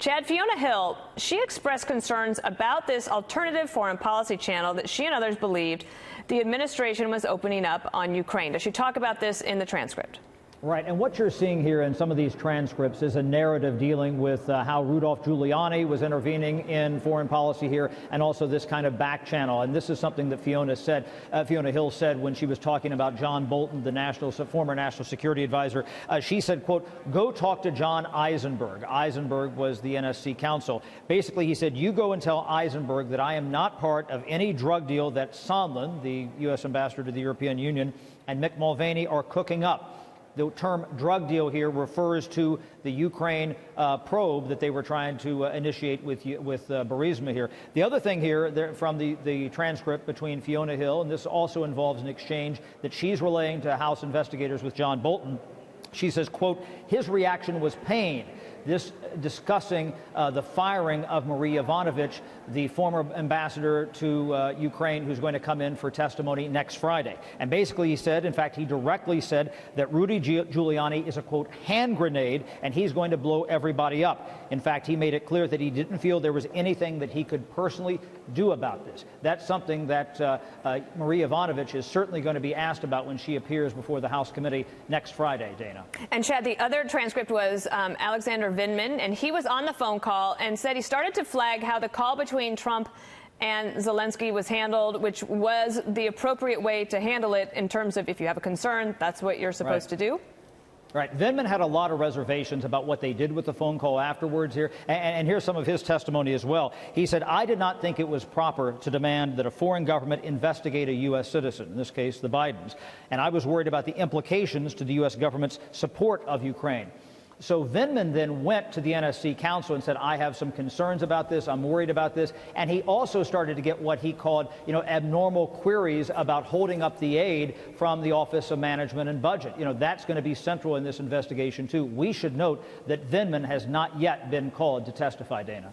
Chad, Fiona Hill, she expressed concerns about this alternative foreign policy channel that she and others believed the administration was opening up on Ukraine. Does she talk about this in the transcript? Right, and what you're seeing here in some of these transcripts is a narrative dealing with how Rudy Giuliani was intervening in foreign policy here, and also this kind of back channel. And this is something that Fiona Hill said when she was talking about John Bolton, the former national security advisor. She said, quote, "Go talk to John Eisenberg." Eisenberg was the NSC counsel. Basically, he said, "You go and tell Eisenberg that I am not part of any drug deal that Sondland, the U.S. ambassador to the European Union, and Mick Mulvaney are cooking up." The term drug deal here refers to the Ukraine probe that they were trying to initiate with Burisma here. The other thing here from the transcript between Fiona Hill, and this also involves an exchange that she's relaying to House investigators with John Bolton. She says, quote, "His reaction was pain." This discussing the firing of Marie Yovanovitch, the former ambassador to Ukraine, who's going to come in for testimony next Friday. And basically he said, in fact, he directly said that Rudy Giuliani is a, quote, hand grenade, and he's going to blow everybody up. In fact, he made it clear that he didn't feel there was anything that he could personally do about this. That's something that Marie Yovanovitch is certainly going to be asked about when she appears before the House committee next Friday, Dana. And Chad, the other transcript was Alexander Vindman, and he was on the phone call and said he started to flag how the call between Trump and Zelensky was handled, which was the appropriate way to handle it in terms of if you have a concern, that's what you're supposed to do. Right. Vindman had a lot of reservations about what they did with the phone call afterwards here. And here's some of his testimony as well. He said, "I did not think it was proper to demand that a foreign government investigate a U.S. citizen, in this case, the Bidens. And I was worried about the implications to the U.S. government's support of Ukraine." So Vindman then went to the NSC counsel and said, "I have some concerns about this. I'm worried about this." And he also started to get what he called, abnormal queries about holding up the aid from the Office of Management and Budget. That's going to be central in this investigation, too. We should note that Vindman has not yet been called to testify, Dana.